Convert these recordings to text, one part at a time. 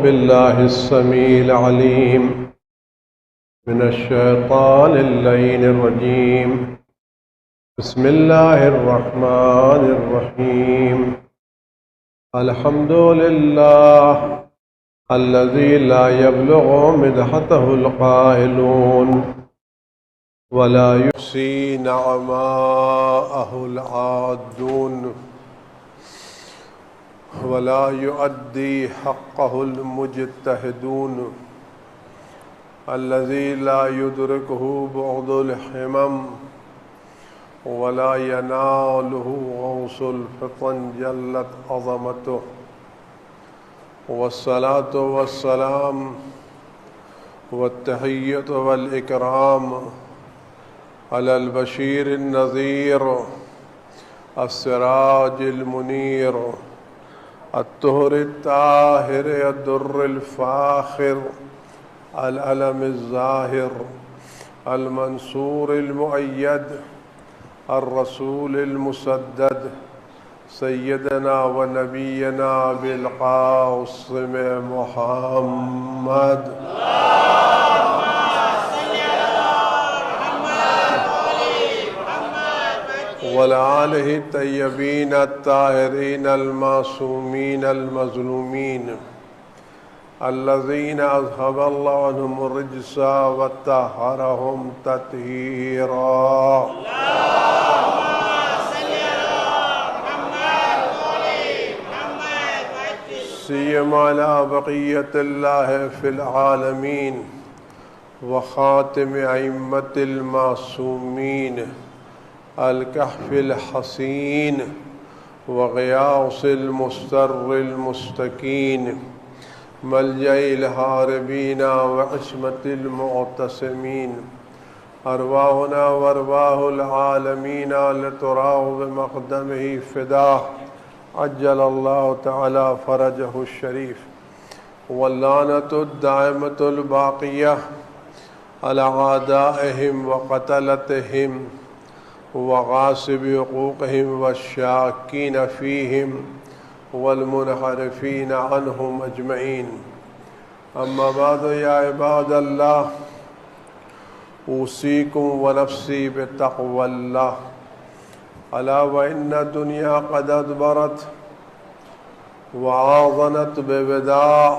بالله السميع العليم من الشيطان اللعين الرجيم. بسم الله الرحمن الرحيم. الحمد لله الذي لا يبلغ مدحته القائلون ولا يحصي نعماءه العادون ولا يؤدي حقه المجتهدون الذي لا يدركه بعد الحمم ولا يناله غوص الفطن جلت عظمته. والصلاة والسلام والتحية والإكرام على البشير النذير السراج المنير الطهر الطاهر الدر الفاخر العلم الظاهر المنصور المؤيد الرسول المسدد سيدنا ونبينا بالقاسم محمد وآله الطيبين الطاهرين المعصومين المظلومين الذين أذهب الله عنهم الرجس وطهرهم تطهيرا. سيما على بقية الله في العالمين وخاتم أئمة المعصومين الكهف الحصين وغياث المستر المستكين ملجأ الهاربين وعصمة المعتصمين أرواحنا وأرواح العالمين لتراه بمقدمه فداه عجل الله تعالى فرجه الشريف. واللعنة الدائمة الباقية على أعدائهم وقتلتهم وغاصب حقوقهم والشاكين فيهم والمنحرفين عنهم أجمعين. أما بعد يا عباد الله أوصيكم ونفسي بتقوى الله. ألا وإن الدنيا قد أدبرت وعاظنت بوداع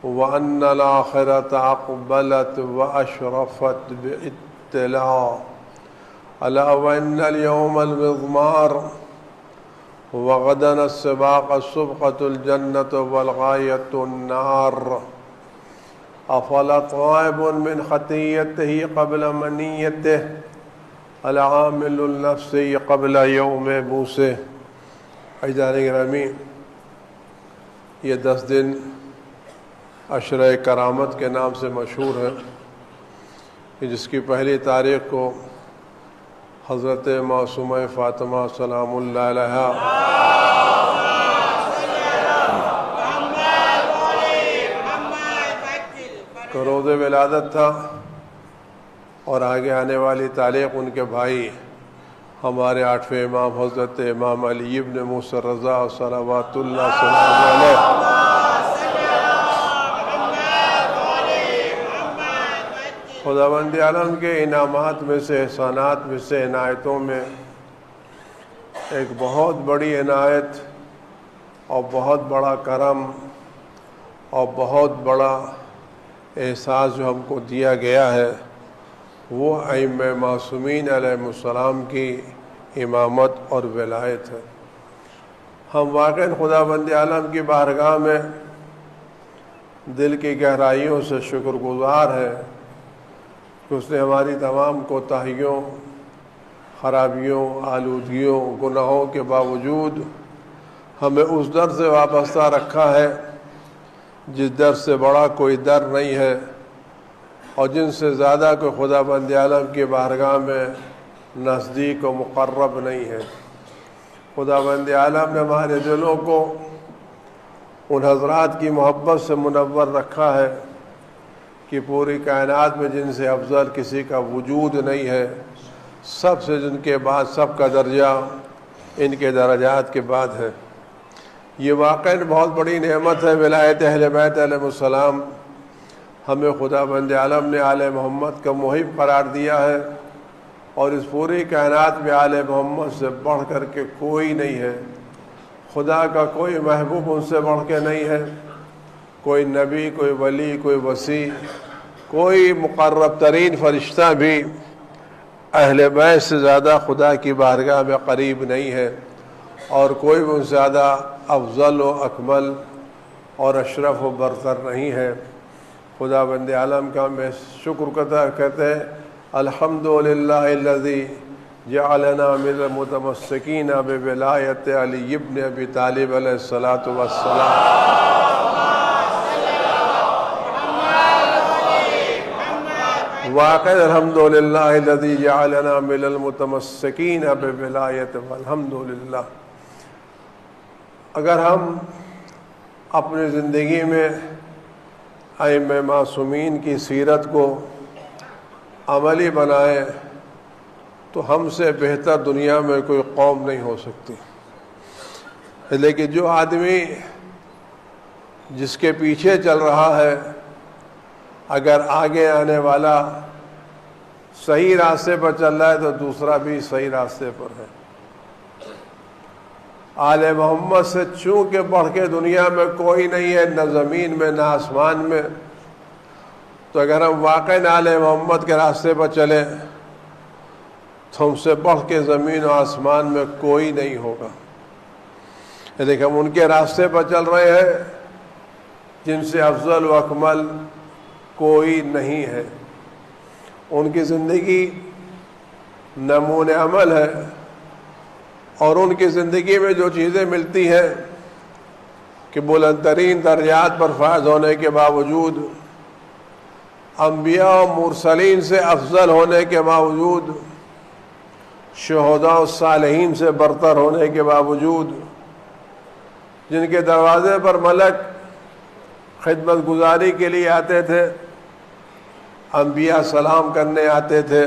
وأن الآخرة أقبلت وأشرفت باطلاع. ألا وإن اليوم المضمار وغدا السباق السبقة الجنة والغاية النار. أفلا طائب من خطيته قبل منيته العامل النفسي قبل يوم بوسه. عزیزان گرامی، یہ 10 دن عشرہ کرامت کے نام سے مشہور ہے، جس کی پہلی تاریخ کو حضرت معصومہ فاطمہ سلام اللہ علیہا کا روز ولادت تھا، اور آگے آنے والی تاریخ ان کے بھائی ہمارے 8ویں امام حضرت امام علی ابن موسیٰ رضا صلوات اللہ سلام علیہ خداوند عالم کے انعامات میں سے، احسانات میں سے، عنایتوں میں ایک بہت بڑی عنایت اور بہت بڑا کرم اور بہت بڑا احساس جو ہم کو دیا گیا ہے، وہ ائمہ معصومین علیہ السلام کی امامت اور ولایت ہے۔ ہم واقعاً خداوند عالم کی بارگاہ میں دل کی گہرائیوں سے شکر گزار ہیں کہ اس نے ہماری تمام کوتاہیوں، خرابیوں، آلودگیوں، گناہوں کے باوجود ہمیں اس در سے وابستہ رکھا ہے جس در سے بڑا کوئی در نہیں ہے، اور جن سے زیادہ کوئی خداوند عالم کی بارگاہ میں نزدیک و مقرب نہیں ہے۔ خداوند عالم نے ہمارے دلوں کو ان حضرات کی محبت سے منور رکھا ہے کہ پوری کائنات میں جن سے افضل کسی کا وجود نہیں ہے، سب سے جن کے بعد سب کا درجہ ان کے درجات کے بعد ہے۔ یہ واقعی بہت بڑی نعمت ہے ولایت اہل بیت علیہ السلام. ہمیں خداوند عالم نے آل محمد کا محب قرار دیا ہے، اور اس پوری کائنات میں آل محمد سے بڑھ کر کے کوئی نہیں ہے. خدا کا کوئی محبوب ان سے بڑھ کے نہیں ہے، کوئی نبی، کوئی ولی، کوئی وصی، کوئی مقرب ترین فرشتہ بھی اہل بیت سے زیادہ خدا کی بارگاہ میں قریب نہیں ہے، اور کوئی بھی ان سے زیادہ افضل و اکمل اور اشرف و برتر نہیں ہے. خداوند عالم کا میں شکر کہتے ہیں الحمدللہ الذی جعلنا من المتمسکین بولایت علی ابن ابی طالب علیہ الصلاۃ والسلام. واقعی الحمدللہ الذی جعلنا من المتمسکین بولایت والحمدللہ. اگر ہم اپنی زندگی میں ائمہ معصومین کی سیرت کو عملی بنائیں تو ہم سے بہتر دنیا میں کوئی قوم نہیں ہو سکتی. لیکن جو آدمی جس کے پیچھے چل رہا ہے، اگر آگے آنے والا صحیح راستے پر چل رہا ہے تو دوسرا بھی صحیح راستے پر ہے. آل محمد سے چونکہ بڑھ کے دنیا میں کوئی نہیں ہے، نہ زمین میں نہ آسمان میں. تو اگر ہم واقعی آل محمد کے راستے پر چلیں تو ہم سے بڑھ کے زمین و آسمان میں کوئی نہیں ہوگا. لیکن ہم ان کے راستے پر چل رہے ہیں جن سے افضل و اکمل کوئی نہیں ہے. ان کی زندگی نمون عمل ہے، اور ان کی زندگی میں جو چیزیں ملتی ہیں کہ بلند ترین درجات پر فائز ہونے کے باوجود، انبیاء و مرسلین سے افضل ہونے کے باوجود، شہداء و صالحین سے برتر ہونے کے باوجود، جن کے دروازے پر ملک خدمت گزاری کے لیے آتے تھے، انبیاء سلام کرنے آتے تھے،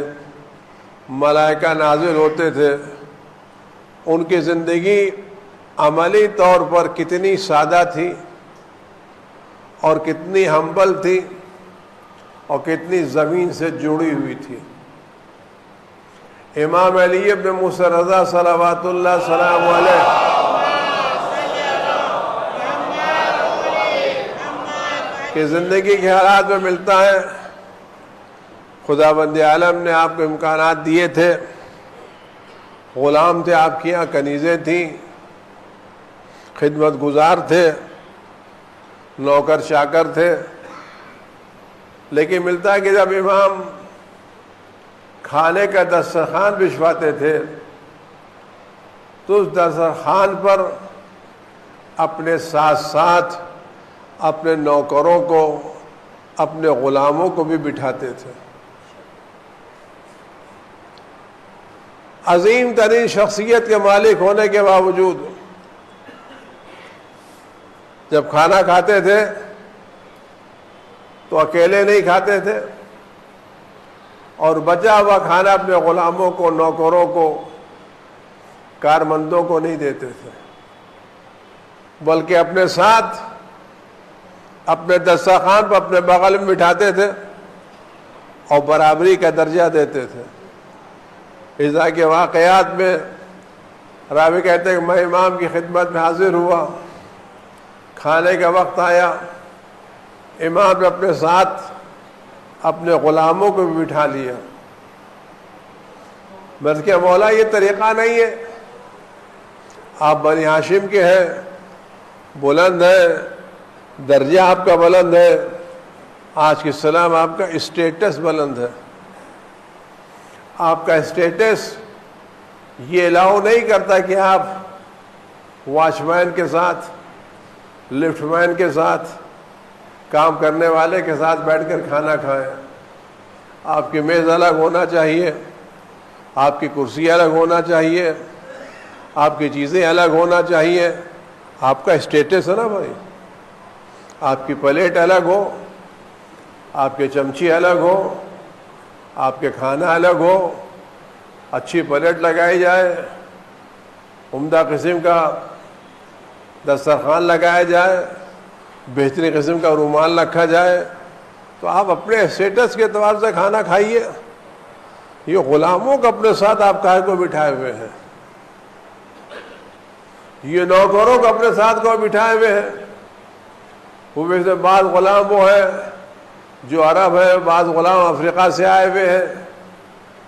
ملائکہ نازل ہوتے تھے، ان کی زندگی عملی طور پر کتنی سادہ تھی اور کتنی ہمبل تھی اور کتنی زمین سے جڑی ہوئی تھی. امام علی ابن موسیٰ رضا صلوات اللہ سلام علیہ کہ زندگی کے حالات میں ملتا ہے خداوند عالم نے آپ کو امکانات دیے تھے، غلام تھے، آپ کی یہاں کنیزیں تھیں، خدمت گزار تھے، نوکر چاکر تھے. لیکن ملتا ہے کہ جب امام کھانے کا دسترخوان بچھواتے تھے تو اس دسترخوان پر اپنے ساتھ ساتھ اپنے نوکروں کو، اپنے غلاموں کو بھی بٹھاتے تھے. عظیم ترین شخصیت کے مالک ہونے کے باوجود جب کھانا کھاتے تھے تو اکیلے نہیں کھاتے تھے، اور بچا ہوا کھانا اپنے غلاموں کو، نوکروں کو، کارمندوں کو نہیں دیتے تھے، بلکہ اپنے ساتھ اپنے دسترخوان پر اپنے بغل میں بٹھاتے تھے اور برابری کا درجہ دیتے تھے. اذا کے واقعات میں راوی کہتے ہیں کہ میں امام کی خدمت میں حاضر ہوا، کھانے کا وقت آیا، امام نے اپنے ساتھ اپنے غلاموں کو بھی بٹھا لیا. میں نے کہا مولا یہ طریقہ نہیں ہے، آپ بنی ہاشم کے ہیں، بلند ہے، درجہ آپ کا بلند ہے، آج کے سلام آپ کا اسٹیٹس بلند ہے. آپ کا اسٹیٹس یہ الاؤ نہیں کرتا کہ آپ واچ مین کے ساتھ، لفٹ مین کے ساتھ، کام کرنے والے کے ساتھ بیٹھ کر کھانا کھائیں. آپ کی میز الگ ہونا چاہیے، آپ کی کرسی الگ ہونا چاہیے، آپ کی چیزیں الگ ہونا چاہیے. آپ کا اسٹیٹس ہے نا بھائی. آپ کی پلیٹ الگ ہو، آپ کے چمچی الگ ہو، آپ کے کھانا الگ ہو، اچھی پلیٹ لگائی جائے، عمدہ قسم کا دسترخوان لگایا جائے، بہترین قسم کا رومال رکھا جائے، تو آپ اپنے اسٹیٹس کے اعتبار سے کھانا کھائیے. یہ غلاموں کو اپنے ساتھ آپ کاہے کو بٹھائے ہوئے ہیں؟ یہ نوکروں کو اپنے ساتھ کو بٹھائے ہوئے ہیں. وہ میں سے بعض غلام وہ ہیں جو عرب ہے، بعض غلام افریقہ سے آئے ہوئے ہیں،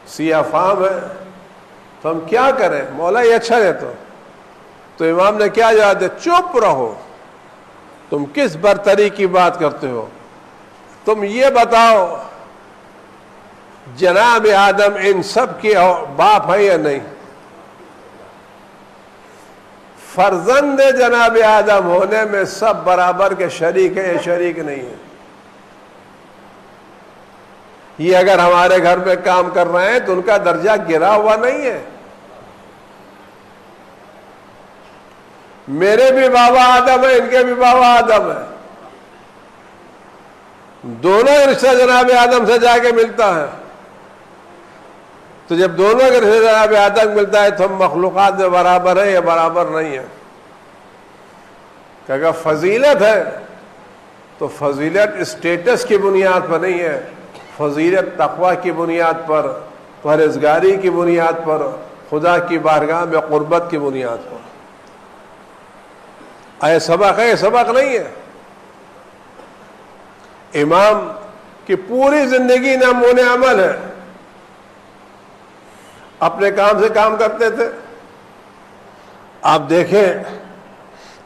سیاہ فام ہے. تو ہم کیا کریں؟ مولا یہ اچھا ہے. تو امام نے کیا جواب دیا؟ چپ رہو، تم کس برتری کی بات کرتے ہو؟ تم یہ بتاؤ جناب آدم ان سب کے باپ ہے یا نہیں؟ فرزند جناب آدم ہونے میں سب برابر کے شریک ہیں یا شریک نہیں ہیں؟ یہ اگر ہمارے گھر میں کام کر رہے ہیں تو ان کا درجہ گرا ہوا نہیں ہے. میرے بھی بابا آدم ہے، ان کے بھی بابا آدم ہے، دونوں رشتہ جناب آدم سے جا کے ملتا ہے. تو جب دونوں کے رشتہ جناب آدم ملتا ہے تو ہم مخلوقات میں برابر ہیں یا برابر نہیں ہیں؟ کہ اگر فضیلت ہے تو فضیلت اسٹیٹس کی بنیاد پر نہیں ہے، فضیلت تقوی کی بنیاد پر، پرہیزگاری کی بنیاد پر، خدا کی بارگاہ میں قربت کی بنیاد پر. یہ سبق ہے، یہ سبق نہیں ہے. امام کی پوری زندگی نمونِ عمل ہے، اپنے کام سے کام کرتے تھے. آپ دیکھیں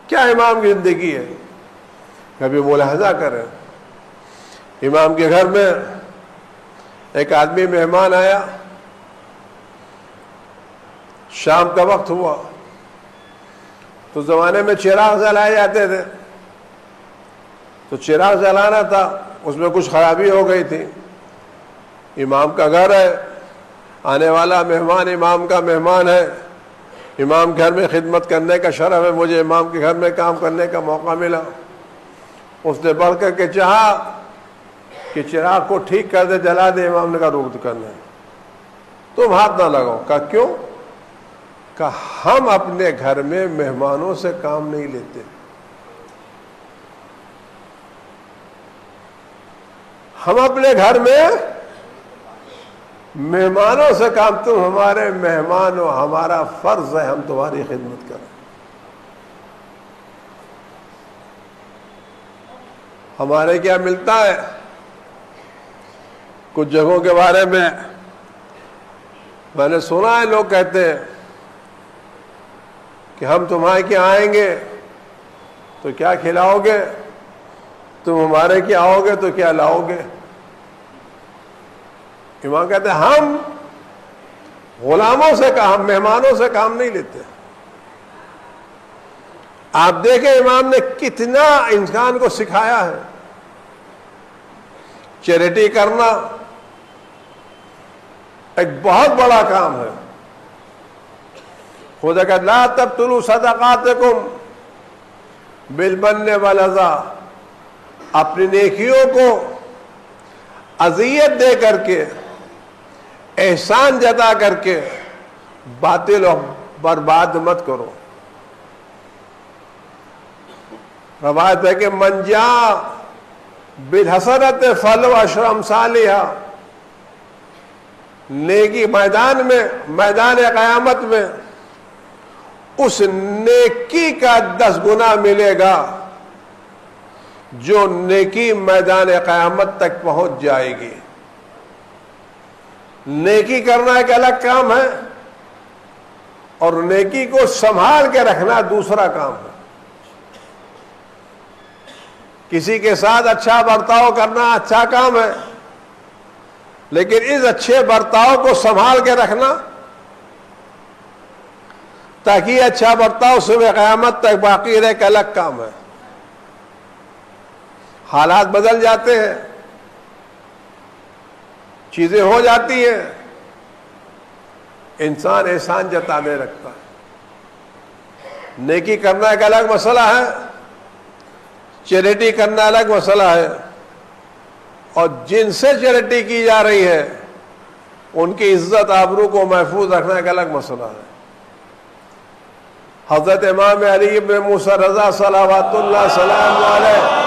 کیا امام کی زندگی ہے، کبھی ملاحظہ کریں. امام کے گھر میں ایک آدمی مہمان آیا، شام کا وقت ہوا، تو زمانے میں چراغ جلائے جاتے تھے. تو چراغ جلانا تھا، اس میں کچھ خرابی ہو گئی تھی. امام کا گھر ہے، آنے والا مہمان امام کا مہمان ہے، امام گھر میں خدمت کرنے کا شرف ہے، مجھے امام کے گھر میں کام کرنے کا موقع ملا. اس نے بڑھ کر کے چاہا کہ چراغ کو ٹھیک کر دے، جلا دے. امام نے کہا روک کرنا ہے، تم ہاتھ نہ لگاؤ. کہا کیوں؟ کہا ہم اپنے گھر میں مہمانوں سے کام نہیں لیتے، ہم اپنے گھر میں مہمانوں سے کام، تم ہمارے مہمان ہو، ہمارا فرض ہے ہم تمہاری خدمت کریں. ہمارے کیا ملتا ہے کچھ جگہوں کے بارے میں نے سنا ہے، لوگ کہتے ہیں کہ ہم تمہارے کیا آئیں گے تو کیا کھلاؤ گے، تم ہمارے کیا آؤ گے تو کیا لاؤ گے. امام کہتے ہیں ہم غلاموں سے کام، مہمانوں سے کام نہیں لیتے. آپ دیکھیں امام نے کتنا انسان کو سکھایا ہے. چیریٹی کرنا ایک بہت بڑا کام ہے. خدا کہتا لا تبطلوا صدقاتکم بالمن والاذى، اپنی نیکیوں کو اذیت دے کر کے، احسان جتا کر کے باطل اور برباد مت کرو. روایت ہے کہ من جاء بالحسنۃ فلہ عشر امثالھا، نیکی میدان میں، میدان قیامت میں اس نیکی کا 10 گنا ملے گا جو نیکی میدان قیامت تک پہنچ جائے گی. نیکی کرنا ایک الگ کام ہے اور نیکی کو سنبھال کے رکھنا دوسرا کام ہے. کسی کے ساتھ اچھا برتاؤ کرنا اچھا کام ہے، لیکن اس اچھے برتاؤ کو سنبھال کے رکھنا تاکہ یہ اچھا برتاؤ صبح قیامت تک باقی رہے ایک الگ کام ہے. حالات بدل جاتے ہیں، چیزیں ہو جاتی ہیں، انسان احسان جتانے لگتا ہے. نیکی کرنا ایک الگ مسئلہ ہے، چیریٹی کرنا الگ مسئلہ ہے، اور جن سے چیریٹی کی جا رہی ہے ان کی عزت آبرو کو محفوظ رکھنا ایک الگ مسئلہ ہے. حضرت امام علی ابن موسیٰ رضا صلوات اللہ سلام علیہ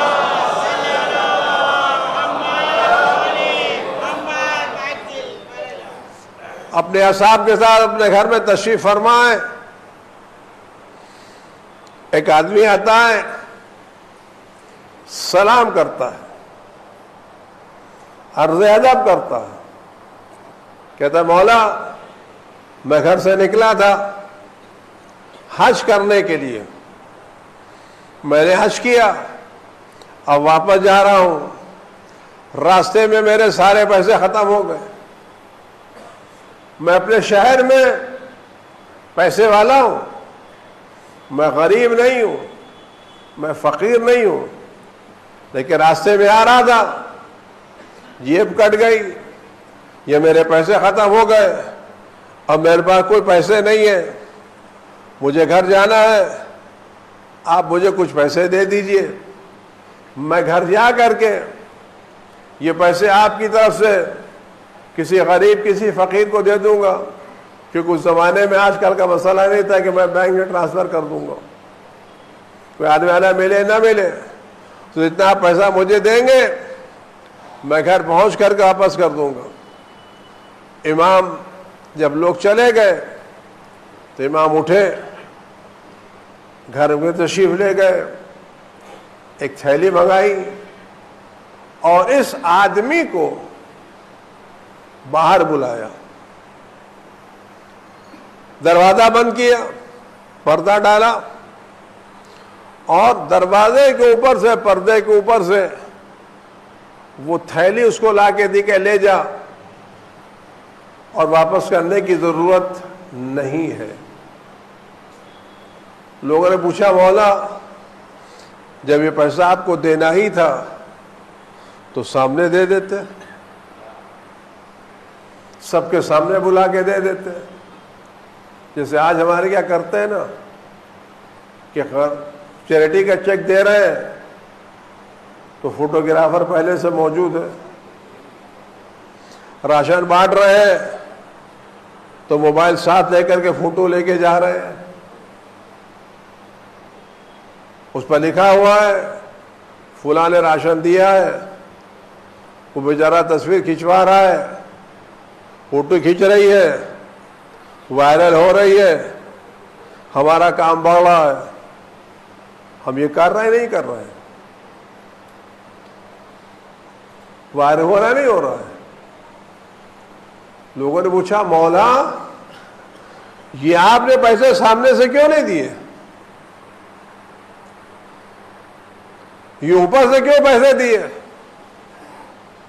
اپنے اصحاب کے ساتھ اپنے گھر میں تشریف فرمائے. ایک آدمی آتا ہے, سلام کرتا ہے, عرض ادب کرتا ہے, کہتا ہے مولا میں گھر سے نکلا تھا حج کرنے کے لیے, میں نے حج کیا, اب واپس جا رہا ہوں, راستے میں میرے سارے پیسے ختم ہو گئے, میں اپنے شہر میں پیسے والا ہوں, میں غریب نہیں ہوں, میں فقیر نہیں ہوں, لیکن راستے میں آ رہا تھا, جیب کٹ گئی, یہ میرے پیسے ختم ہو گئے, اب میرے پاس کوئی پیسے نہیں ہیں, مجھے گھر جانا ہے, آپ مجھے کچھ پیسے دے دیجئے, میں گھر جا کر کے یہ پیسے آپ کی طرف سے کسی غریب کسی فقیر کو دے دوں گا, کیونکہ اس زمانے میں آج کل کا مسئلہ نہیں تھا کہ میں بینک میں ٹرانسفر کر دوں گا, کوئی آدمی والا ملے نہ ملے, تو اتنا آپ پیسہ مجھے دیں گے میں گھر پہنچ کر کے واپس کر دوں گا. امام جب لوگ چلے گئے تو امام اٹھے, گھر میں تشریف لے گئے, ایک تھیلی منگائی اور اس آدمی کو باہر بلایا, دروازہ بند کیا, پردہ ڈالا, اور دروازے کے اوپر سے پردے کے اوپر سے وہ تھیلی اس کو لا کے دی کہ لے جا, اور واپس کرنے کی ضرورت نہیں ہے. لوگوں نے پوچھا مولا جب یہ پیسہ آپ کو دینا ہی تھا تو سامنے دے دیتے, سب کے سامنے بلا کے دے دیتے, جیسے آج ہمارے کیا کرتے ہیں نا کہ چیریٹی کا چیک دے رہے ہیں تو فوٹوگرافر پہلے سے موجود ہے, راشن بانٹ رہے ہیں تو موبائل ساتھ لے کر کے فوٹو لے کے جا رہے ہیں, اس پر لکھا ہوا ہے فلاں نے راشن دیا ہے, وہ بیچارہ تصویر کھنچوا رہا ہے, فوٹو کھینچ رہی ہے, وائرل ہو رہی ہے, ہمارا کام بڑھ رہا ہے. ہم یہ کر رہے ہیں نہیں کر رہے ہیں, وائرل ہو رہا نہیں ہو رہا ہے. لوگوں نے پوچھا مولا یہ آپ نے پیسے سامنے سے کیوں نہیں دیے, یہ اوپر سے کیوں پیسے دیے؟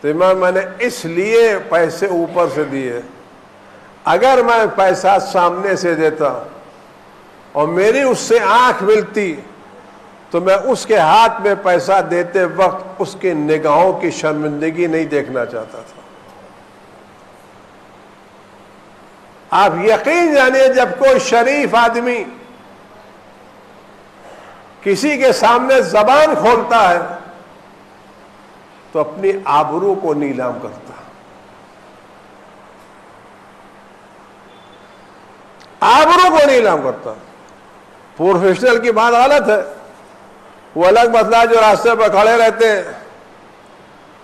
تو امام میں نے اس لیے پیسے اوپر سے دیے, اگر میں پیسہ سامنے سے دیتا اور میری اس سے آنکھ ملتی تو میں اس کے ہاتھ میں پیسہ دیتے وقت اس کی نگاہوں کی شرمندگی نہیں دیکھنا چاہتا تھا. آپ یقین جانیے جب کوئی شریف آدمی کسی کے سامنے زبان کھولتا ہے تو اپنی آبرو کو نیلام کرتا ہے. آبرو کو نیلام کرتا. پروفیشنل کی بات غلط ہے, وہ الگ مسئلہ جو راستے پر کھڑے رہتے ہیں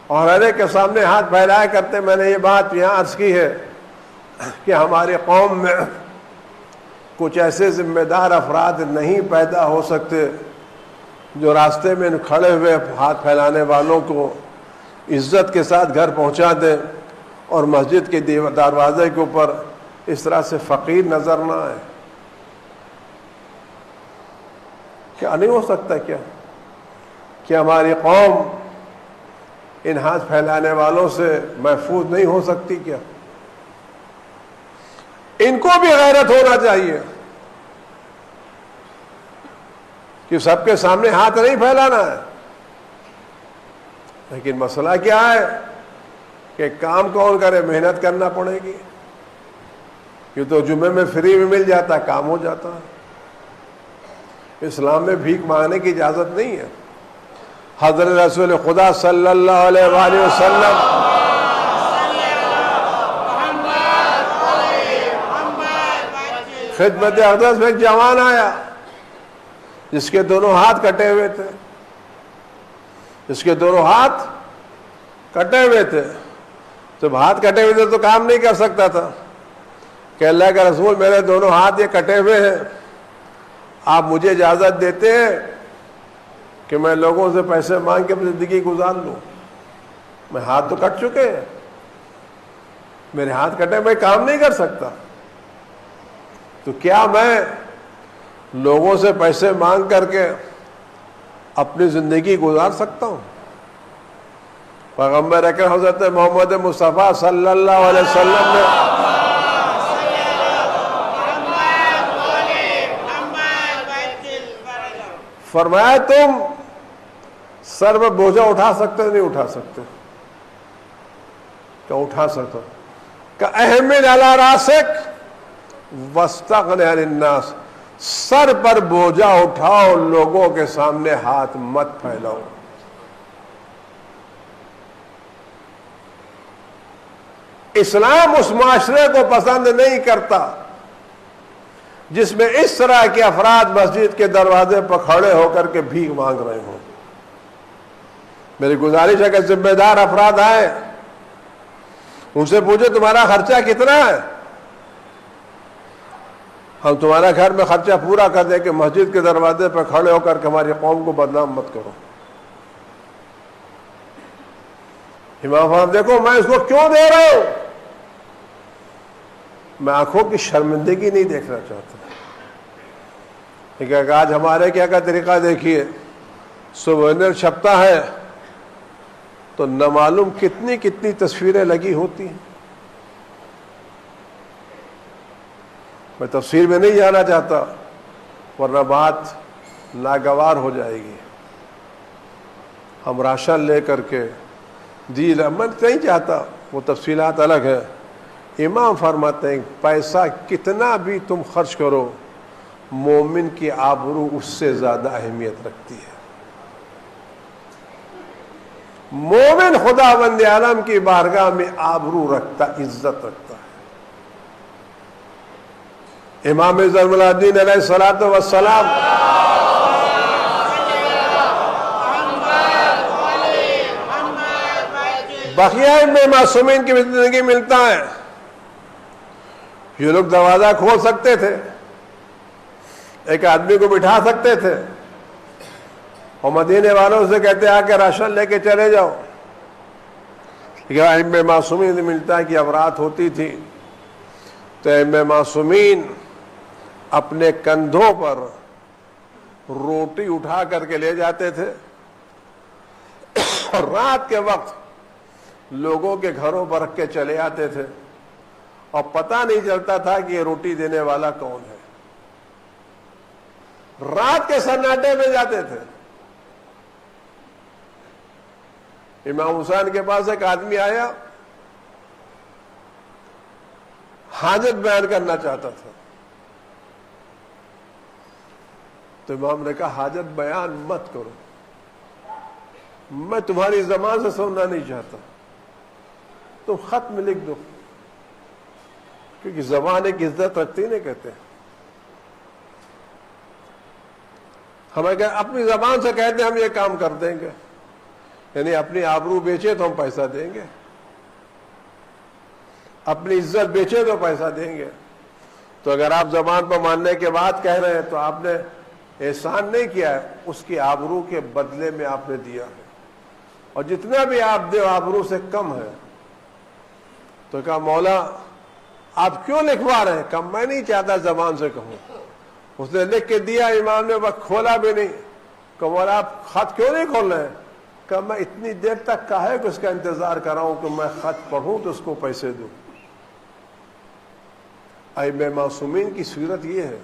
اور ہر ایک کے سامنے ہاتھ پھیلایا کرتے. میں نے یہ بات یہاں عرض کی ہے کہ ہماری قوم میں کچھ ایسے ذمہ دار افراد نہیں پیدا ہو سکتے جو راستے میں کھڑے ہوئے ہاتھ پھیلانے والوں کو عزت کے ساتھ گھر پہنچا دیں اور مسجد کے دروازے کے اوپر اس طرح سے فقیر نظر نہ آئے. کیا نہیں ہو سکتا کیا کہ ہماری قوم ان ہاتھ پھیلانے والوں سے محفوظ نہیں ہو سکتی کیا؟ ان کو بھی غیرت ہونا چاہیے کہ سب کے سامنے ہاتھ نہیں پھیلانا ہے. لیکن مسئلہ کیا ہے کہ کام کون کرے, محنت کرنا پڑے گی. یہ تو جمعے میں فری میں مل جاتا, کام ہو جاتا. اسلام میں بھیک مانگنے کی اجازت نہیں ہے. حضرت رسول خدا صلی اللہ علیہ وآلہ وسلم خدمت اقدس میں ایک جوان آیا, جس کے دونوں ہاتھ کٹے ہوئے تھے، جس کے دونوں ہاتھ کٹے ہوئے تھے، جب ہاتھ کٹے ہوئے تھے تو کام نہیں کر سکتا تھا کہ اللہ کا رسول میرے دونوں ہاتھ یہ کٹے ہوئے ہیں، آپ مجھے اجازت دیتے ہیں کہ میں لوگوں سے پیسے مانگ کے اپنی زندگی گزار لوں؟ میں ہاتھ تو کٹ چکے ہیں، میرے ہاتھ کٹے، میں کام نہیں کر سکتا، تو کیا میں لوگوں سے پیسے مانگ کر کے اپنی زندگی گزار سکتا ہوں؟ پیغمبر اکرم حضرت محمد مصطفیٰ صلی اللہ علیہ وسلم نے فرمایا تم سر میں بوجھا اٹھا سکتے نہیں اٹھا سکتے؟ کہ اٹھا سکتا، کہ احمل علی راسک واستغن عن الناس، سر پر بوجھا اٹھاؤ، لوگوں کے سامنے ہاتھ مت پھیلاؤ۔ اسلام اس معاشرے کو پسند نہیں کرتا جس میں اس طرح کے افراد مسجد کے دروازے پر کھڑے ہو کر کے بھیک مانگ رہے ہوں۔ میری گزارش ہے کہ ذمہ دار افراد آئے، ان سے پوچھے تمہارا خرچہ کتنا ہے، ہم تمہارا گھر میں خرچہ پورا کر دیں کہ مسجد کے دروازے پر کھڑے ہو کر کے ہماری قوم کو بدنام مت کرو۔ امام صاحب دیکھو میں اس کو کیوں دے رہا ہوں، میں آنکھوں کی شرمندگی نہیں دیکھنا چاہتا، لیکن آج ہمارے کیا کا طریقہ دیکھیے، سوینر چھپتا ہے تو نہ معلوم کتنی کتنی تصویریں لگی ہوتی ہیں۔ میں تفصیل میں نہیں جانا چاہتا ورنہ بات ناگوار ہو جائے گی۔ ہم راشن لے کر کے جی میں نہیں چاہتا، وہ تفصیلات الگ ہے۔ امام فرماتے ہیں پیسہ کتنا بھی تم خرچ کرو، مومن کی آبرو اس سے زیادہ اہمیت رکھتی ہے۔ مومن خداوند عالم کی بارگاہ میں آبرو رکھتا، عزت رکھتا ہے۔ امام زین العابدین علیہ الصلوۃ والسلام بقیہ میں معصومین کی زندگی ملتا ہے، یہ لوگ دروازہ کھول سکتے تھے، ایک آدمی کو بٹھا سکتے تھے اور مدینے والوں سے کہتے آ کے راشن لے کے چلے جاؤ، لیکن ائمہ معصومین سے ملتا ہے کہ اب رات ہوتی تھی تو ائمہ معصومین اپنے کندھوں پر روٹی اٹھا کر کے لے جاتے تھے اور رات کے وقت لوگوں کے گھروں پر رکھ کے چلے آتے تھے اور پتہ نہیں چلتا تھا کہ یہ روٹی دینے والا کون ہے۔ رات کے سناٹے میں جاتے تھے۔ امام حسین کے پاس ایک آدمی آیا، حاجت بیان کرنا چاہتا تھا، تو امام نے کہا حاجت بیان مت کرو، میں تمہاری زبان سے سننا نہیں چاہتا، تم خط میں لکھ دو، کیونکہ زبان ایک عزت رکھتی نہیں کہتے۔ ہمیں کہ اپنی زبان سے کہتے ہیں ہم یہ کام کر دیں گے، یعنی اپنی آبرو بیچے تو ہم پیسہ دیں گے، اپنی عزت بیچے تو پیسہ دیں گے۔ تو اگر آپ زبان پر ماننے کے بعد کہہ رہے ہیں تو آپ نے احسان نہیں کیا ہے، اس کی آبرو کے بدلے میں آپ نے دیا ہے، اور جتنا بھی آپ دے آبرو سے کم ہے۔ تو کہا مولا آپ کیوں لکھوا رہے ہیں؟ کہا میں نہیں چاہتا زبان سے کہوں۔ اس نے لکھ کے دیا، امام نے وقت کھولا بھی نہیں۔ کہ مولا آپ خط کیوں نہیں کھول رہے ہیں؟ کہ میں اتنی دیر تک کہا ہے کہ اس کا انتظار کر رہا ہوں کہ میں خط پڑھوں تو اس کو پیسے دوں۔ ائمہ معصومین کی صورت یہ ہے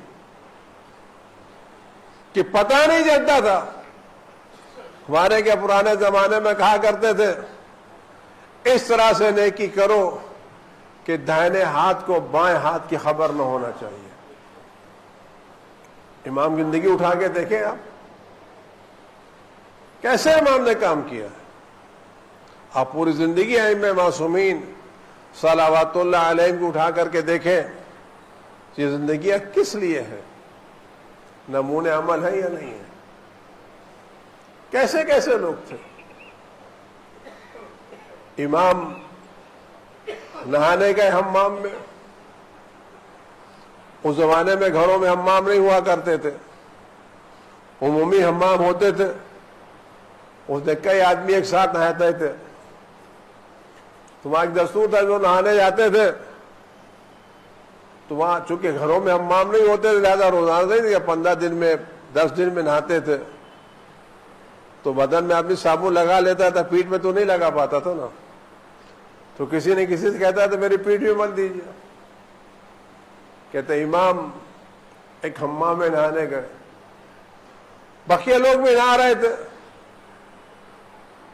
کہ پتہ نہیں چلتا تھا۔ ہمارے کے پرانے زمانے میں کہا کرتے تھے اس طرح سے نیکی کرو کہ دائیں ہاتھ کو بائیں ہاتھ کی خبر نہ ہونا چاہیے۔ امام زندگی اٹھا کے دیکھیں آپ کیسے امام نے کام کیا۔ آپ پوری زندگی ائمہ معصومین صلوات اللہ علیہ کو اٹھا کر کے دیکھیں، یہ زندگیاں کس لیے ہے؟ نمونے عمل ہے یا نہیں ہے؟ کیسے کیسے لوگ تھے. امام نہانے گئے حمام میں. اس زمانے میں گھروں میں حمام نہیں ہوا کرتے تھے, عمومی حمام ہوتے تھے. اس میں کئی آدمی ایک ساتھ نہاتے تھے. تمہارا ایک دستور تھا جو نہانے جاتے تھے تو وہاں چونکہ گھروں میں حمام نہیں ہوتے تھے لہٰذا روزانہ نہیں تھے, 15 دن میں 10 دن میں نہاتے تھے. تو بدن میں آدمی صابن لگا لیتا تھا, پیٹھ میں تو نہیں لگا پاتا تھا نا. تو کسی نے کسی سے کہتا تھا میری پیٹھ بھی مت دیجیے. کہتے امام ایک حمام میں نہانے گئے, بقیہ لوگ بھی نہا رہے تھے.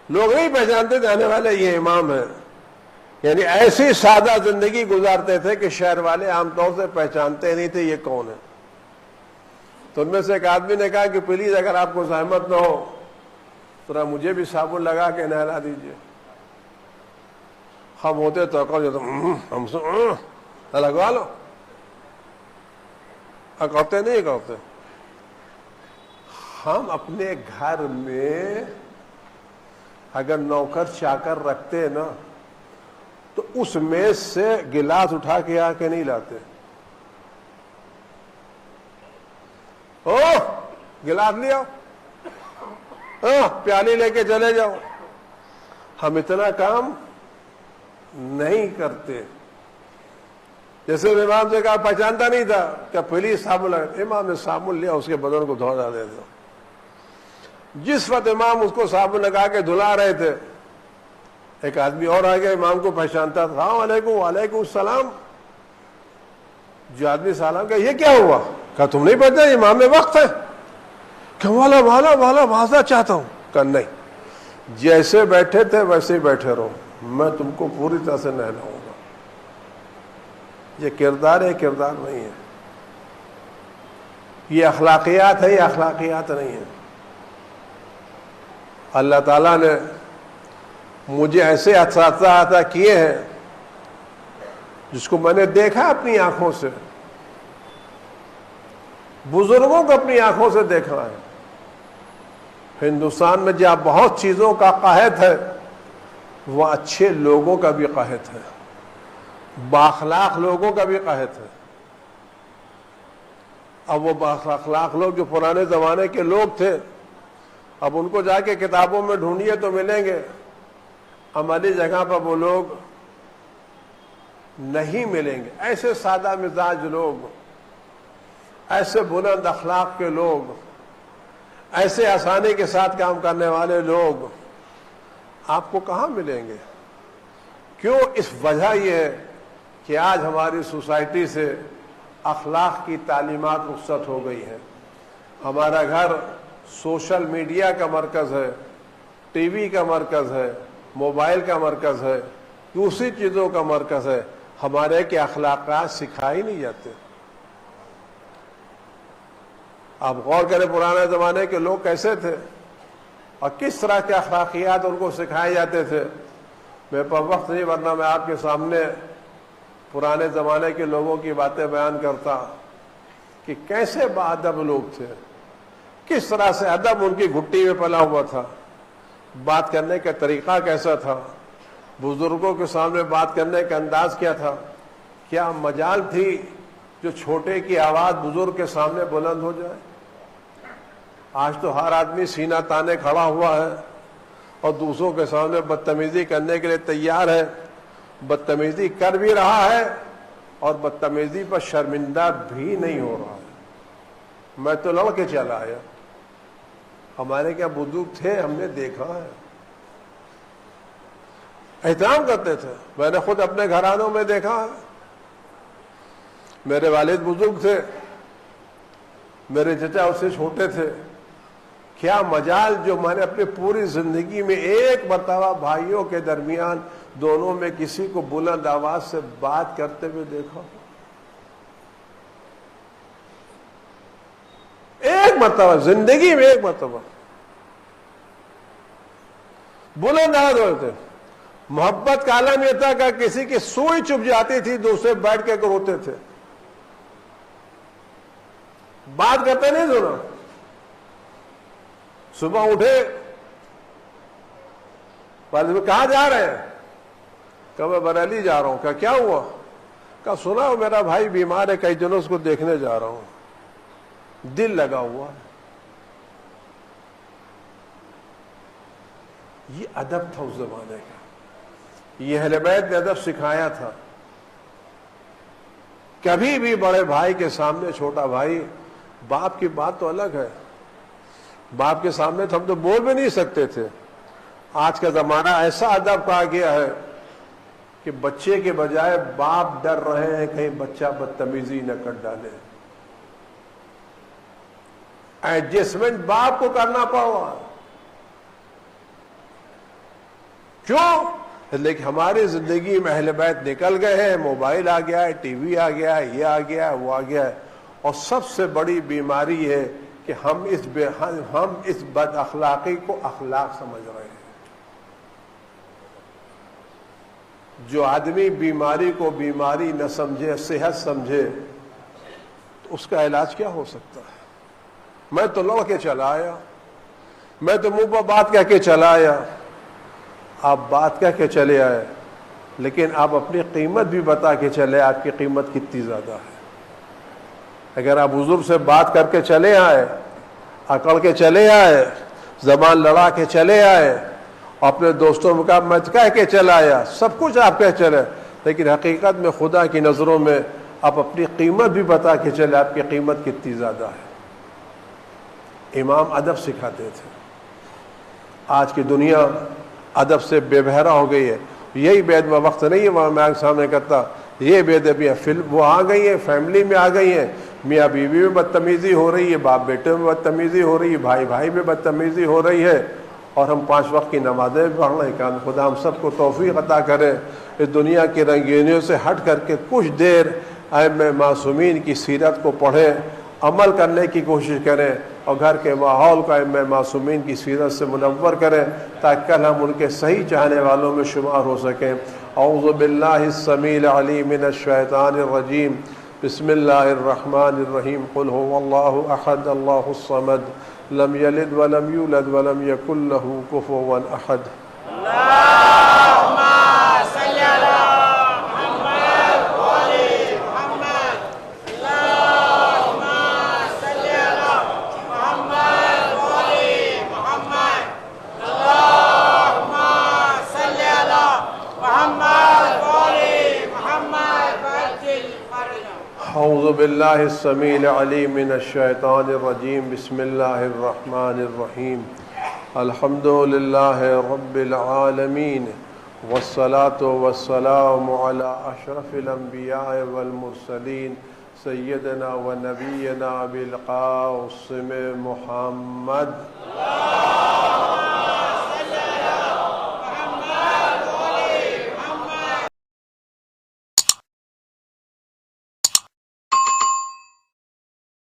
لوگ نہیں پہچانتے تھے آنے والے یہ امام ہے. یعنی ایسی سادہ زندگی گزارتے تھے کہ شہر والے عام طور سے پہچانتے نہیں تھے یہ کون ہے. تو ان میں سے ایک آدمی نے کہا کہ پلیز اگر آپ کو زحمت نہ ہو تو مجھے بھی صابن لگا کے نہلا دیجیے. ہم ہوتے تو ہم سے لگوا لو, کہتے نہیں کہتے. ہم اپنے گھر میں اگر نوکر چاکر رکھتے نا تو اس میز سے گلاس اٹھا کے آ کے نہیں لاتے. او گلاس لے آؤ, پیالی لے کے چلے جاؤ. ہم اتنا کام نہیں کرتے. جیسے امام سے کہا پہچانتا نہیں تھا کہ پلیز صابن لگا, امام نے صابن لیا اس کے بدن کو دھونا دے دو. جس وقت امام اس کو صابن لگا کے دھلا رہے تھے ایک آدمی اور آ گیا, امام کو پہچانتا تھا. السلام علیکم. وعلیکم السلام. جو آدمی سلام کہا یہ کیا ہوا؟ کہا تم نہیں پہنچا امام میں وقت ہے. کہ والا والا والا معذرا چاہتا ہوں. کہا نہیں, جیسے بیٹھے تھے ویسے ہی بیٹھے رہو, میں تم کو پوری طرح سے نہلاؤں گا. یہ کردار ہے, کردار نہیں ہے. یہ اخلاقیات ہے, یہ اخلاقیات نہیں ہے. اللہ تعالیٰ نے مجھے ایسے اساتذہ عطا کیے ہیں جس کو میں نے دیکھا اپنی آنکھوں سے, بزرگوں کو اپنی آنکھوں سے دیکھا ہے. ہندوستان میں جہاں بہت چیزوں کا قحط ہے وہ اچھے لوگوں کا بھی قحط ہے, بااخلاق لوگوں کا بھی قحط ہے. اب وہ بااخلاق لوگ جو پرانے زمانے کے لوگ تھے اب ان کو جا کے کتابوں میں ڈھونڈیے تو ملیں گے, عملی جگہ پر وہ لوگ نہیں ملیں گے. ایسے سادہ مزاج لوگ, ایسے بلند اخلاق کے لوگ, ایسے آسانی کے ساتھ کام کرنے والے لوگ آپ کو کہاں ملیں گے؟ کیوں؟ اس وجہ یہ ہے کہ آج ہماری سوسائٹی سے اخلاق کی تعلیمات رخصت ہو گئی ہیں. ہمارا گھر سوشل میڈیا کا مرکز ہے, ٹی وی کا مرکز ہے, موبائل کا مرکز ہے, دوسری چیزوں کا مرکز ہے. ہمارے کے اخلاقات سکھائے نہیں جاتے. آپ غور کریں پرانے زمانے کے لوگ کیسے تھے اور کس طرح کے اخلاقیات ان کو سکھائے جاتے تھے. میرے پاس وقت نہیں ورنہ میں آپ کے سامنے پرانے زمانے کے لوگوں کی باتیں بیان کرتا کہ کیسے باادب لوگ تھے, کس طرح سے ادب ان کی گھٹی میں پلا ہوا تھا, بات کرنے کا طریقہ کیسا تھا, بزرگوں کے سامنے بات کرنے کا انداز کیا تھا. کیا مجال تھی جو چھوٹے کی آواز بزرگ کے سامنے بلند ہو جائے. آج تو ہر آدمی سینہ تانے کھڑا ہوا ہے اور دوسروں کے سامنے بدتمیزی کرنے کے لیے تیار ہے, بدتمیزی کر بھی رہا ہے اور بدتمیزی پر شرمندہ بھی نہیں ہو رہا ہے. میں تو لڑ کے چلا آیا, ہمارے کیا بزرگ تھے ہم نے دیکھا ہے, احترام کرتے تھے. میں نے خود اپنے گھرانوں میں دیکھا ہے. میرے والد بزرگ تھے, میرے چچا اس سے چھوٹے تھے. کیا مجال جو میں نے اپنی پوری زندگی میں ایک مرتبہ بھائیوں کے درمیان دونوں میں کسی کو بلند آواز سے بات کرتے ہوئے دیکھا. ایک مرتبہ زندگی میں, ایک مرتبہ بلند آواز ہوتے. محبت کا عالم یہ تھا کہ کسی کی سوئی چپ جاتی تھی دوسرے بیٹھ کے روتے تھے. بات کرتے نہیں سنا. صبح اٹھے کہاں جا رہے ہیں؟ کہ میں بریلی جا رہا ہوں. کہ کیا ہوا؟ کہ سنا میرا بھائی بیمار ہے, کئی دنوں اس کو دیکھنے جا رہا ہوں, دل لگا ہوا ہے. یہ ادب تھا اس زمانے کا, یہ اہل بیت نے ادب سکھایا تھا. کبھی بھی بڑے بھائی کے سامنے چھوٹا بھائی, باپ کی بات تو الگ ہے, باپ کے سامنے تو ہم تو بول بھی نہیں سکتے تھے. آج کا زمانہ ایسا ادب پا گیا ہے کہ بچے کے بجائے باپ ڈر رہے ہیں کہیں بچہ بدتمیزی نہ کر ڈالے. ایڈجسٹمنٹ باپ کو کرنا پڑا. کیوں؟ لیکن ہماری زندگی میں اہل بیت نکل گئے ہیں, موبائل آ گیا ہے, ٹی وی آ گیا ہے, یہ آ گیا ہے, وہ آ گیا ہے. اور سب سے بڑی بیماری ہے کہ ہم اس بد اخلاقی کو اخلاق سمجھ رہے ہیں. جو آدمی بیماری کو بیماری نہ سمجھے, صحت سمجھے, تو اس کا علاج کیا ہو سکتا ہے؟ میں تو لڑ کے چلا آیا, میں تو منہ پر بات کہہ کے چلا آیا. آپ بات کہہ کے چلے آئے, لیکن آپ اپنی قیمت بھی بتا کے چلے, آپ کی قیمت کتنی زیادہ ہے. اگر آپ حضور سے بات کر کے چلے آئے, اکڑ کے چلے آئے, زبان لڑا کے چلے آئے, اپنے دوستوں میں مت کہہ کے چلا آیا, سب کچھ آپ کہہ چلے, لیکن حقیقت میں خدا کی نظروں میں آپ اپنی قیمت بھی بتا کے چلے, آپ کی قیمت کتنی زیادہ ہے. امام ادب سکھاتے تھے. آج کی دنیا ادب سے بے بہرا ہو گئی ہے. یہی بید میں وقت نہیں ہے وہاں میں سامنے کرتا, یہ بید ابھی وہ آ گئی ہیں, فیملی میں آ گئی ہیں, میاں بیوی میں بدتمیزی ہو رہی ہے, باپ بیٹے میں بدتمیزی ہو رہی ہے, بھائی بھائی میں بدتمیزی ہو رہی ہے, اور ہم 5 وقت کی نمازیں پڑھ رہے ہیں. کہ خدا ہم سب کو توفیق عطا کرے اس دنیا کی رنگینیوں سے ہٹ کر کے کچھ دیر ائمہ معصومین کی سیرت کو پڑھیں, عمل کرنے کی کوشش کریں, اور گھر کے ماحول کو ائمہ معصومین کی سیرت سے منور کریں, تاکہ کل ہم ان کے صحیح چاہنے والوں میں شمار ہو سکیں. اعوذ باللہ السمیع العلیم من الشیطان الرجیم, بسم اللہ الرحمن الرحیم. قل هو اللہ احد اللہ الصمد لم یلد ولم یولد ولم یکن له کفوا احد. اللہم صلی علی محمد وعلی محمد. اللہم صلی علی محمد وعلی محمد. اللہم صلی علی محمد وعلی محمد وعجل فرجہ. اعوذ باللہ السمیع العلیم من الشیطان الرجیم, بسم اللہ الرحمن الرحیم. الحمد للہ رب العالمین, والصلاة والسلام علی اشرف الانبیاء والمرسلین, سیدنا و نبینا ابی القاسم محمد.